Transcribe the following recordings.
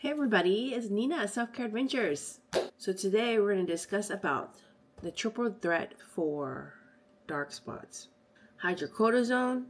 Hey everybody, it's Nina at Self Care Adventures. So today we're going to discuss about the triple threat for dark spots. Hydrocortisone,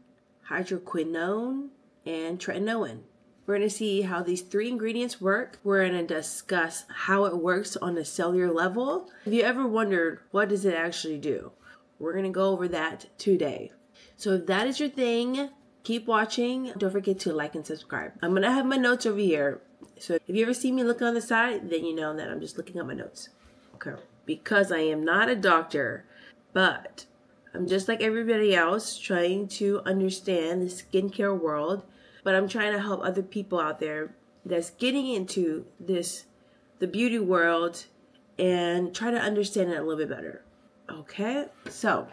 hydroquinone, and tretinoin. We're going to see how these three ingredients work. We're going to discuss how it works on a cellular level. If you ever wondered, what does it actually do? We're going to go over that today. So if that is your thing, keep watching. Don't forget to like and subscribe. I'm going to have my notes over here. So if you ever see me look on the side, then you know that I'm just looking at my notes. Okay. Because I am not a doctor, but I'm just like everybody else trying to understand the skincare world. But I'm trying to help other people out there that's getting into the beauty world, and try to understand it a little bit better. Okay. So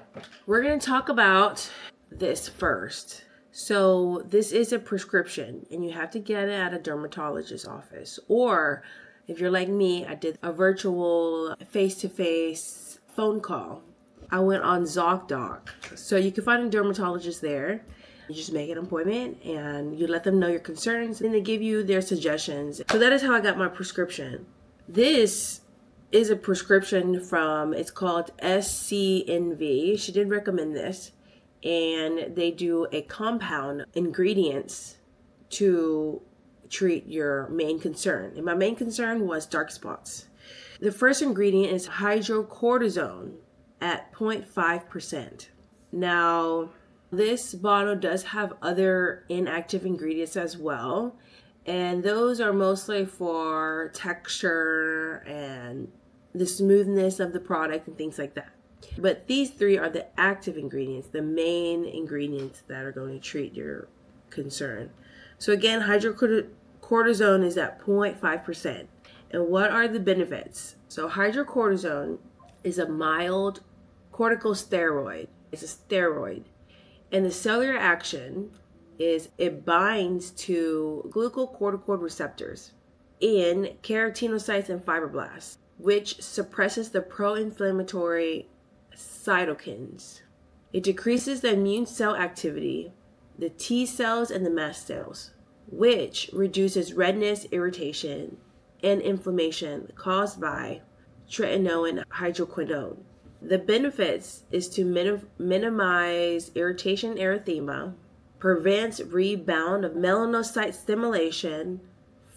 we're going to talk about this first. So this is a prescription, and you have to get it at a dermatologist's office. Or if you're like me, I did a virtual face-to-face phone call. I went on ZocDoc. So you can find a dermatologist there. You just make an appointment and you let them know your concerns, and they give you their suggestions. So that is how I got my prescription. This is a prescription from, it's called SCNV. She did recommend this. And they do a compound ingredients to treat your main concern. And my main concern was dark spots. The first ingredient is hydrocortisone at 0.5%. Now, this bottle does have other inactive ingredients as well. And those are mostly for texture and the smoothness of the product and things like that. But these three are the active ingredients, the main ingredients that are going to treat your concern. So again, hydrocortisone is at 0.5%. And what are the benefits? So hydrocortisone is a mild corticosteroid. It's a steroid. And the cellular action is it binds to glucocorticoid receptors in keratinocytes and fibroblasts, which suppresses the pro-inflammatory cytokines. It decreases the immune cell activity, the T cells and the mast cells, which reduces redness, irritation, and inflammation caused by tretinoin and hydroquinone. The benefits is to minimize irritation, erythema, prevents rebound of melanocyte stimulation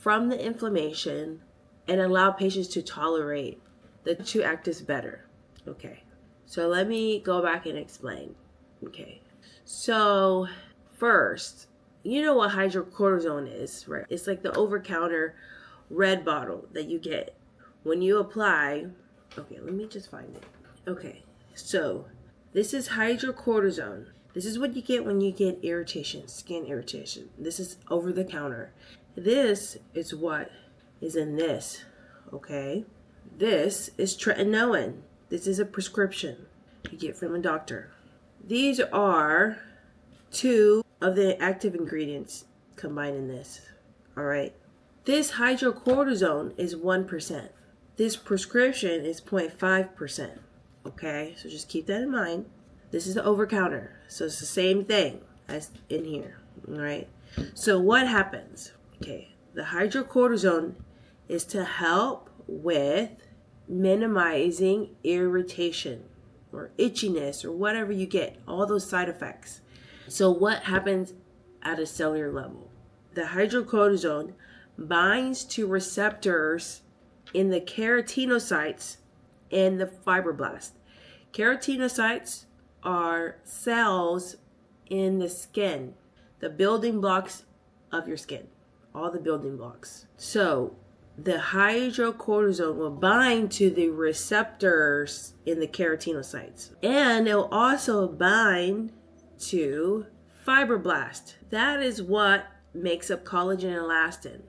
from the inflammation, and allow patients to tolerate the two actives better. Okay. So let me go back and explain. Okay. So first, you know what hydrocortisone is, right? It's like the over-counter red bottle that you get when you apply. Okay, let me just find it. Okay. So this is hydrocortisone. This is what you get when you get irritation, skin irritation. This is over the counter. This is what is in this. Okay. This is tretinoin. This is a prescription you get from a doctor. These are two of the active ingredients combined in this. All right. This hydrocortisone is 1%. This prescription is 0.5%. Okay. So just keep that in mind. This is the over-counter. So it's the same thing as in here. All right. So what happens? Okay. The hydrocortisone is to help with minimizing irritation or itchiness or whatever you get, all those side effects. So what happens at a cellular level? The hydrocortisone binds to receptors in the keratinocytes and the fibroblasts. Keratinocytes are cells in the skin, the building blocks of your skin, all the building blocks. So the hydrocortisone will bind to the receptors in the keratinocytes. And it will also bind to fibroblasts. That is what makes up collagen and elastin.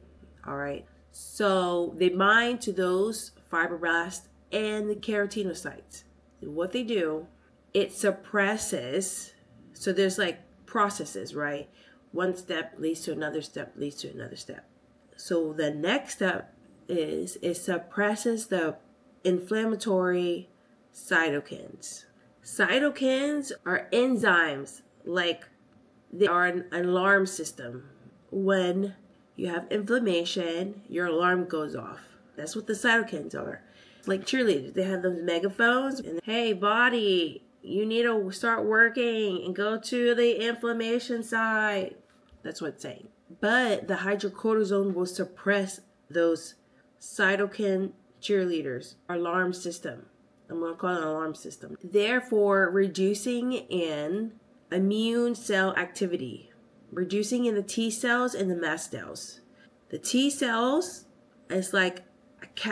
All right. So they bind to those fibroblasts and the keratinocytes. And what they do, it suppresses. So there's like processes, right? One step leads to another step, leads to another step. So the next step is it suppresses the inflammatory cytokines. Cytokines are enzymes, like they are an alarm system when you have inflammation, your alarm goes off. That's what the cytokines are. Like cheerleaders, they have those megaphones and hey body, you need to start working and go to the inflammation side. That's what it's saying. But the hydrocortisone will suppress those cytokine cheerleaders, alarm system. I'm going to call it an alarm system. Therefore, reducing in immune cell activity, reducing in the T cells and the mast cells. The T cells is like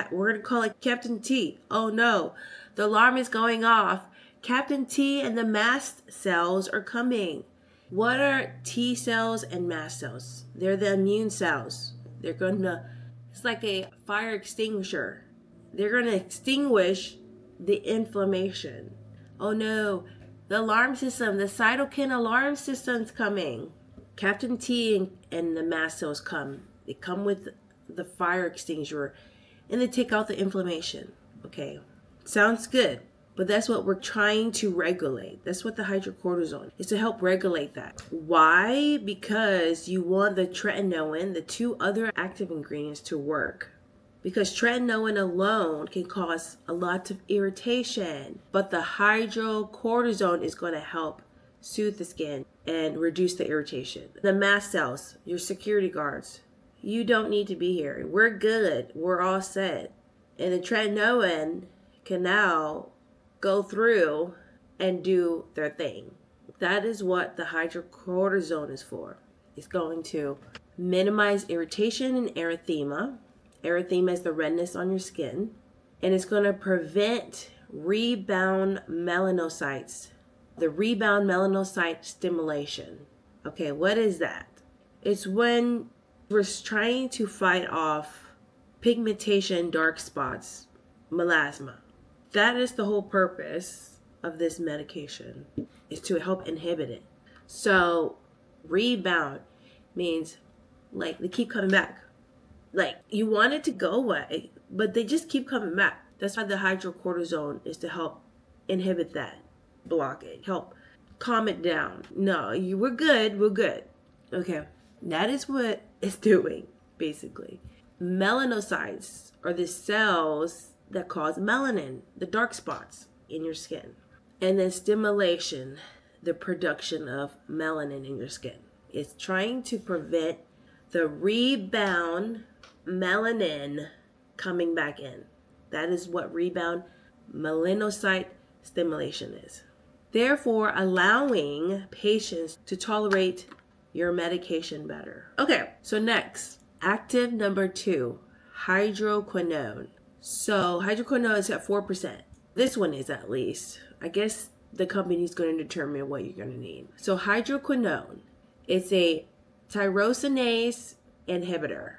we're going to call it Captain T. Oh no, the alarm is going off. Captain T and the mast cells are coming. What are T cells and mast cells? They're the immune cells. It's like a fire extinguisher. They're going to extinguish the inflammation. Oh no, the alarm system, the cytokine alarm system's coming. Captain T and the mast cells come. They come with the fire extinguisher and they take out the inflammation. Okay, sounds good. But that's what we're trying to regulate. That's what the hydrocortisone is, to help regulate that. Why? Because you want the tretinoin, the two other active ingredients, to work. Because tretinoin alone can cause a lot of irritation. But the hydrocortisone is going to help soothe the skin and reduce the irritation. The mast cells, your security guards, you don't need to be here. We're good. We're all set. And the tretinoin can now go through and do their thing. That is what the hydrocortisone is for. It's going to minimize irritation and erythema. Erythema is the redness on your skin. And it's going to prevent rebound melanocytes. The rebound melanocyte stimulation. Okay, what is that? It's when we're trying to fight off pigmentation, dark spots, melasma. That is the whole purpose of this medication, is to help inhibit it. So rebound means like they keep coming back. Like you want it to go away, but they just keep coming back. That's why the hydrocortisone is to help inhibit that, block it, help calm it down. No, we're good, we're good. Okay, that is what it's doing, basically. Melanocytes are the cells that cause melanin, the dark spots in your skin. And then stimulation, the production of melanin in your skin. It's trying to prevent the rebound melanin coming back in. That is what rebound melanocyte stimulation is. Therefore, allowing patients to tolerate your medication better. Okay, so next, active number 2, hydroquinone. So hydroquinone is at 4%. This one is at least. I guess the company's going to determine what you're going to need. So hydroquinone, it's a tyrosinase inhibitor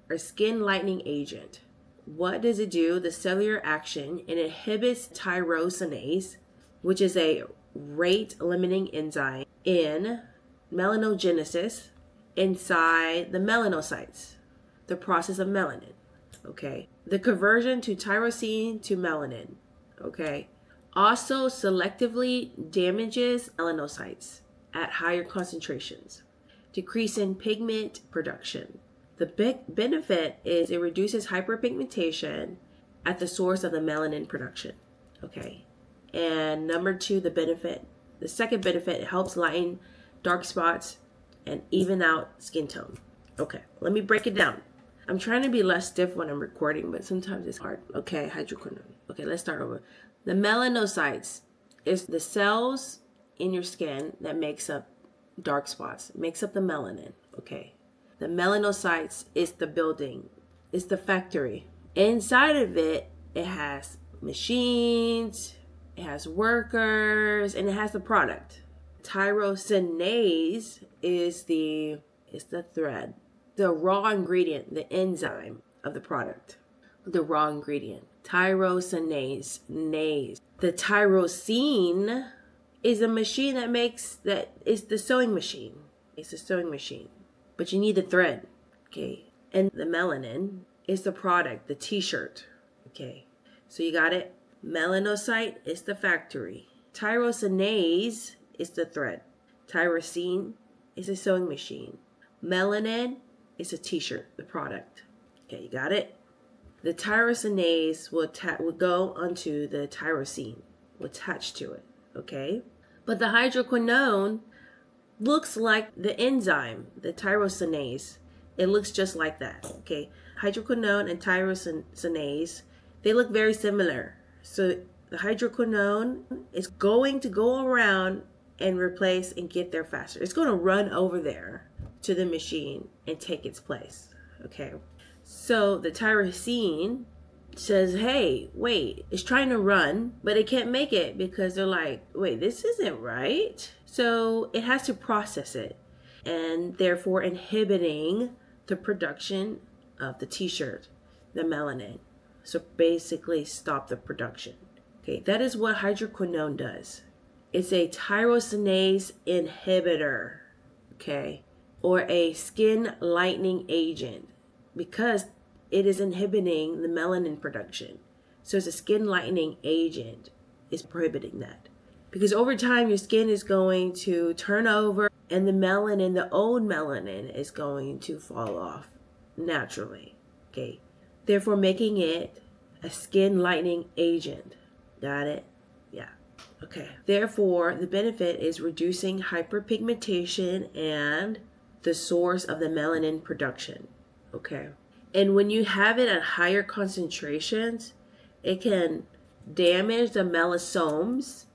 or skin lightening agent. What does it do? The cellular action, it inhibits tyrosinase, which is a rate limiting enzyme in melanogenesis inside the melanocytes, the process of melanin. Okay, the conversion to tyrosine to melanin, okay, also selectively damages melanocytes at higher concentrations, decrease in pigment production. The big benefit is it reduces hyperpigmentation at the source of the melanin production, okay. And number 2, the second benefit, it helps lighten dark spots and even out skin tone. Okay, let me break it down. I'm trying to be less stiff when I'm recording, but sometimes it's hard. Okay, hydroquinone. Okay, let's start over. The melanocytes is the cells in your skin that makes up dark spots, makes up the melanin. Okay, the melanocytes is the building, it's the factory. Inside of it, it has machines, it has workers, and it has the product. Tyrosinase is the thread, the raw ingredient, the enzyme of the product, the raw ingredient. Tyrosinase. The tyrosine is a machine that is the sewing machine. It's a sewing machine. But you need the thread, okay? And the melanin is the product, the t-shirt, okay? So you got it? Melanocyte is the factory. Tyrosinase is the thread. Tyrosine is a sewing machine. Melanin It's a t-shirt, the product. Okay, you got it? The tyrosinase will go onto the tyrosine, will attach to it, okay? But the hydroquinone looks like the enzyme, the tyrosinase. It looks just like that, okay? Hydroquinone and tyrosinase, they look very similar. So the hydroquinone is going to go around and replace and get there faster. It's going to run over there to the machine and take its place, okay? So the tyrosine says, hey, wait, it's trying to run, but it can't make it because they're like, wait, this isn't right. So it has to process it and therefore inhibiting the production of the t-shirt, the melanin. So basically stop the production. Okay, that is what hydroquinone does. It's a tyrosinase inhibitor, okay, or a skin lightening agent because it is inhibiting the melanin production. So it's a skin lightening agent. It's prohibiting that. Because over time, your skin is going to turn over and the melanin, the old melanin, is going to fall off naturally, okay? Therefore, making it a skin lightening agent. Got it? Yeah. Okay. Therefore, the benefit is reducing hyperpigmentation and the source of the melanin production. Okay. And when you have it at higher concentrations, it can damage the melissomes.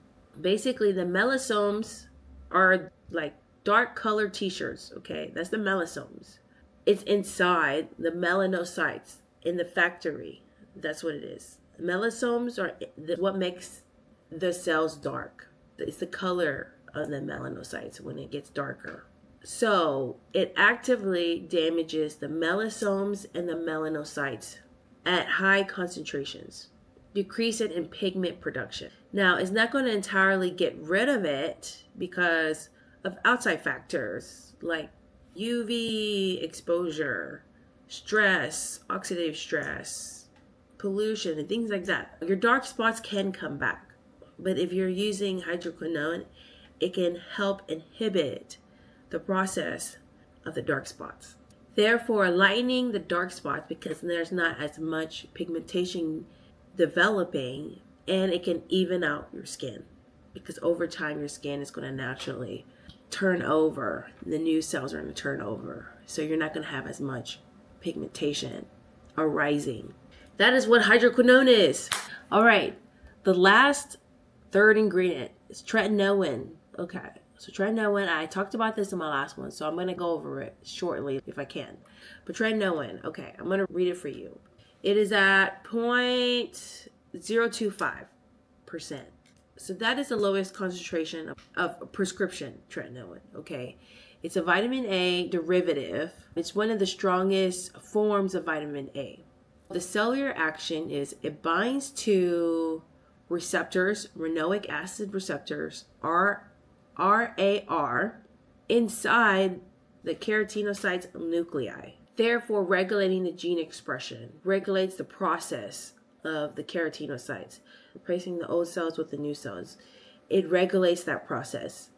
Basically, the melissomes are like dark colored t-shirts. Okay. That's the melissomes. It's inside the melanocytes in the factory. That's what it is. Melissomes are what makes the cells dark. It's the color of the melanocytes when it gets darker. So it actively damages the melissomes and the melanocytes at high concentrations, decrease it in pigment production. Now, it's not going to entirely get rid of it because of outside factors like UV exposure, stress, oxidative stress, pollution, and things like that. Your dark spots can come back. But if you're using hydroquinone, it can help inhibit the process of the dark spots. Therefore, lightening the dark spots because there's not as much pigmentation developing, and it can even out your skin because over time your skin is going to naturally turn over. The new cells are going to turn over. So you're not going to have as much pigmentation arising. That is what hydroquinone is. All right. The last third ingredient is tretinoin. Okay. So tretinoin, I talked about this in my last one, so I'm going to go over it shortly if I can. But tretinoin, okay, I'm going to read it for you. It is at 0.025%. So that is the lowest concentration of prescription tretinoin, okay? It's a vitamin A derivative. It's one of the strongest forms of vitamin A. The cellular action is it binds to receptors, renoic acid receptors, RAR, inside the keratinocytes nuclei, therefore regulating the gene expression, regulates the process of the keratinocytes, replacing the old cells with the new cells. It regulates that process.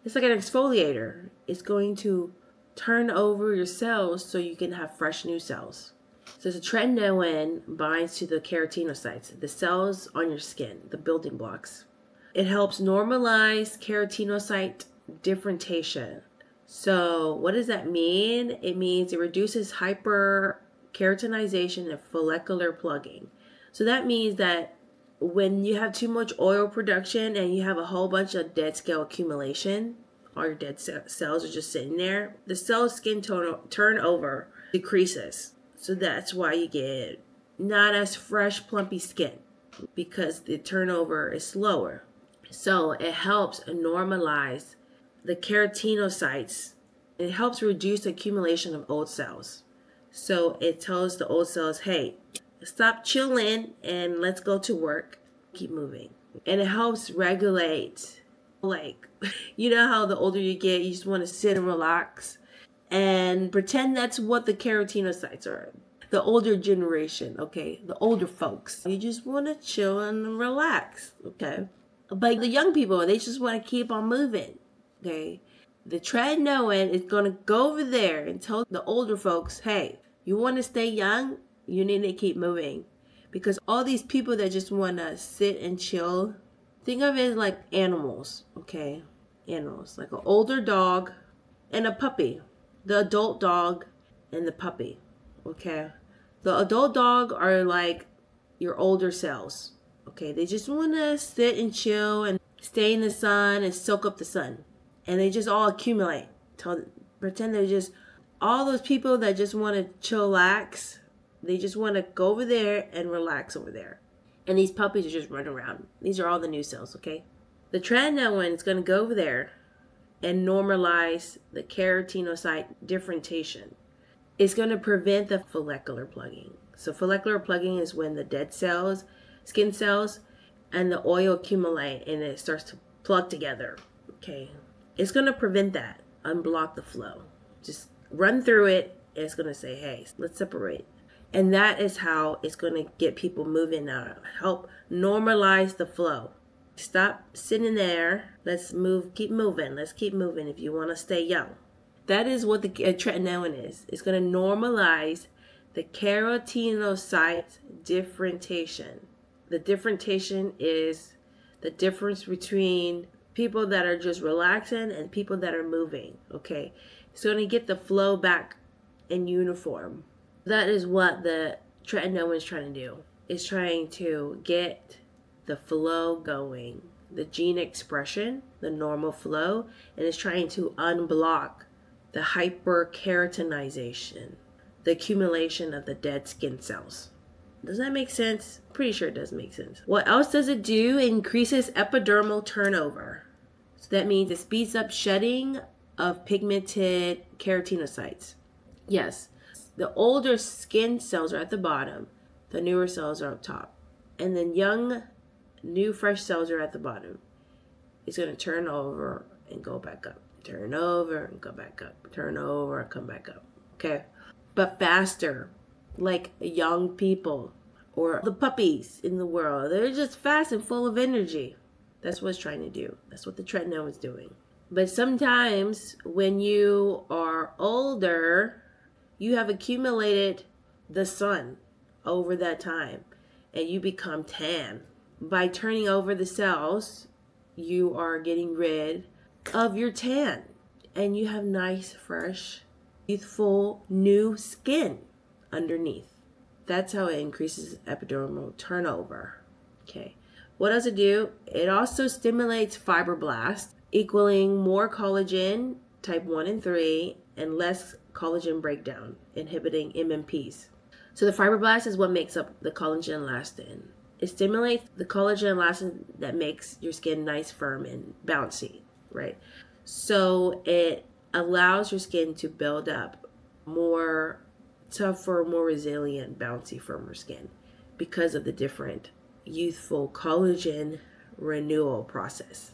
It's like an exfoliator. It's going to turn over your cells so you can have fresh new cells. So the tretinoin binds to the keratinocytes, the cells on your skin, the building blocks. It helps normalize keratinocyte differentiation. So what does that mean? It means it reduces hyperkeratinization and follicular plugging. So that means that when you have too much oil production and you have a whole bunch of dead cell accumulation, all your dead cells are just sitting there, the cell skin turnover decreases. So that's why you get not as fresh, plumpy skin because the turnover is slower. So it helps normalize the keratinocytes. It helps reduce the accumulation of old cells. So it tells the old cells, hey, stop chilling and let's go to work. Keep moving. And it helps regulate, like, you know how the older you get, you just want to sit and relax and pretend that's what the keratinocytes are. The older generation, okay? The older folks. You just want to chill and relax, okay? But the young people, they just want to keep on moving, okay? The tretinoin is going to go over there and tell the older folks, hey, you want to stay young? You need to keep moving. Because all these people that just want to sit and chill, think of it like animals, okay? Animals, like an older dog and a puppy. The adult dog and the puppy, okay? The adult dog are like your older selves, okay? They just want to sit and chill and stay in the sun and soak up the sun. And they just all accumulate. Pretend they're just all those people that just want to chillax. They just want to go over there and relax over there. And these puppies are just running around. These are all the new cells, okay? The tretinoin is going to go over there and normalize the keratinocyte differentiation. It's going to prevent the follicular plugging. So follicular plugging is when the dead cells, skin cells, and the oil accumulate and it starts to plug together, okay? It's going to prevent that, unblock the flow. Just run through it, and it's going to say, hey, let's separate. And that is how it's going to get people moving now. Help normalize the flow. Stop sitting there. Let's move. Keep moving. Let's keep moving if you want to stay young. That is what the tretinoin is. It's going to normalize the keratinocyte differentiation. The differentiation is the difference between people that are just relaxing and people that are moving, okay? It's going to get the flow back in uniform. That is what the tretinoin is trying to do. It's trying to get the flow going, the gene expression, the normal flow, and it's trying to unblock the hyperkeratinization, the accumulation of the dead skin cells. Does that make sense? Pretty sure it does make sense. What else does it do? It increases epidermal turnover. So that means it speeds up shedding of pigmented keratinocytes. Yes, the older skin cells are at the bottom. The newer cells are up top. And then young, new, fresh cells are at the bottom. It's going to turn over and go back up. Turn over and go back up. Turn over and come back up. Okay? But faster. Like young people or the puppies in the world. They're just fast and full of energy. That's what it's trying to do. That's what the tretinoin is doing. But sometimes when you are older, you have accumulated the sun over that time and you become tan. By turning over the cells, you are getting rid of your tan and you have nice, fresh, youthful, new skin underneath. That's how it increases epidermal turnover. Okay. What does it do? It also stimulates fibroblasts, equaling more collagen, type 1 and 3, and less collagen breakdown, inhibiting MMPs. So the fibroblast is what makes up the collagen elastin. It stimulates the collagen elastin that makes your skin nice, firm, and bouncy, right? So it allows your skin to build up more tougher, more resilient, bouncy, firmer skin because of the different youthful collagen renewal process.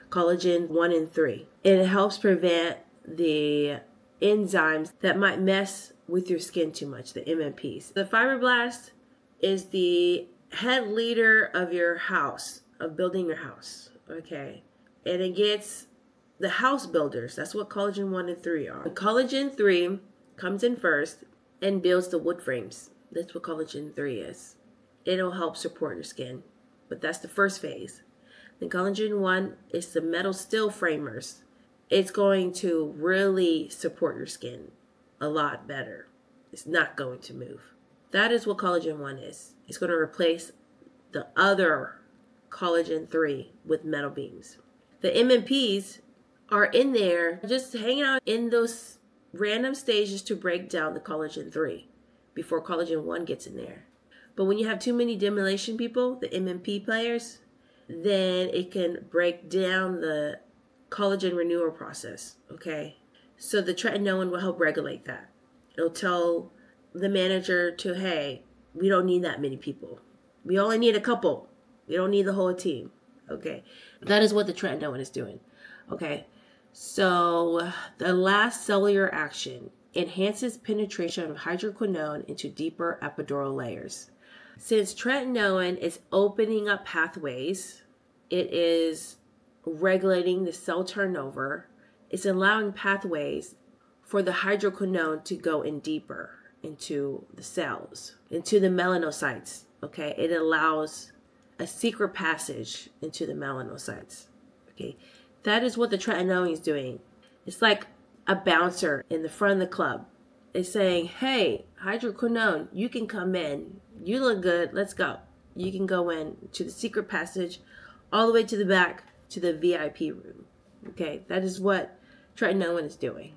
Collagen 1 and 3. It helps prevent the enzymes that might mess with your skin too much, the MMPs. The fibroblast is the head leader of your house, of building your house, okay? And it gets the house builders. That's what collagen 1 and 3 are. Collagen 3 comes in first and builds the wood frames. That's what collagen 3 is. It'll help support your skin, but that's the first phase. Then collagen 1 is the metal steel framers. It's going to really support your skin a lot better. It's not going to move. That is what collagen 1 is. It's going to replace the other collagen 3 with metal beams. The MMPs are in there just hanging out in those random stages to break down the collagen 3 before collagen 1 gets in there. But when you have too many demylation people, the MMP players, then it can break down the collagen renewal process, okay? So the tretinoin will help regulate that. It'll tell the manager to, hey, we don't need that many people. We only need a couple. We don't need the whole team, okay? That is what the tretinoin is doing, okay? So the last cellular action enhances penetration of hydroquinone into deeper epidural layers. Since tretinoin is opening up pathways, it is regulating the cell turnover It's allowing pathways for the hydroquinone to go in deeper into the cells, into the melanocytes. Okay, it allows a secret passage into the melanocytes. Okay, that is what the tretinoin is doing. It's like a bouncer in the front of the club. It's saying, hey, hydroquinone, you can come in. You look good. Let's go. You can go in to the secret passage all the way to the back to the VIP room. Okay, that is what tretinoin is doing.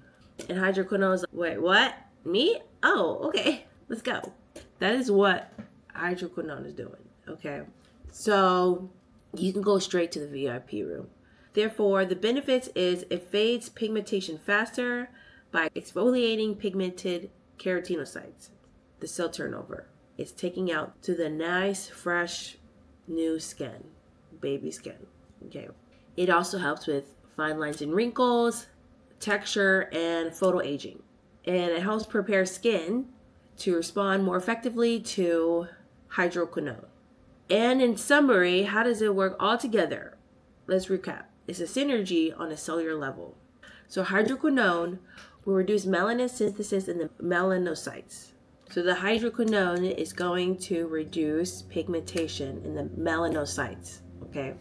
And hydroquinone is like, wait, what? Me? Oh, okay. Let's go. That is what hydroquinone is doing. Okay, so you can go straight to the VIP room. Therefore, the benefits is it fades pigmentation faster by exfoliating pigmented keratinocytes, the cell turnover. It's taking out to the nice, fresh, new skin, baby skin. Okay. It also helps with fine lines and wrinkles, texture, and photoaging. And it helps prepare skin to respond more effectively to hydroquinone. And in summary, how does it work all together? Let's recap. It's a synergy on a cellular level. So hydroquinone will reduce melanin synthesis in the melanocytes. So the hydroquinone is going to reduce pigmentation in the melanocytes. Okay.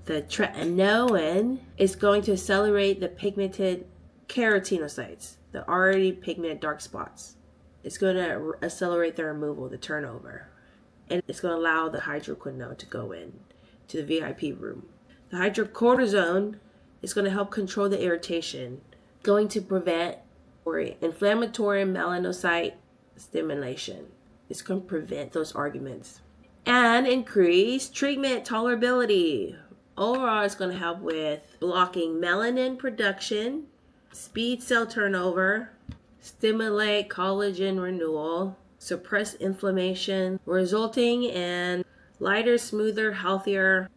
The tretinoin is going to accelerate the pigmented keratinocytes, the already pigmented dark spots. It's going to accelerate the removal, the turnover. And it's going to allow the hydroquinone to go in to the VIP room. The hydrocortisone is going to help control the irritation, going to prevent inflammatory melanocyte stimulation. It's going to prevent those arguments. And increase treatment tolerability. Overall, it's going to help with blocking melanin production, speed cell turnover, stimulate collagen renewal, suppress inflammation, resulting in lighter, smoother, healthier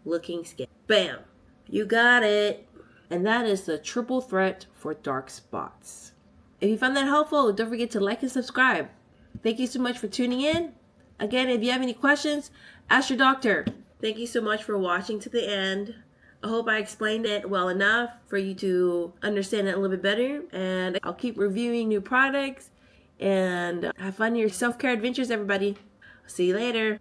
looking skin. Bam! You got it. And that is the triple threat for dark spots. If you found that helpful, don't forget to like and subscribe. Thank you so much for tuning in. Again, if you have any questions, ask your doctor. Thank you so much for watching to the end. I hope I explained it well enough for you to understand it a little bit better. And I'll keep reviewing new products. And have fun in your self-care adventures, everybody. See you later.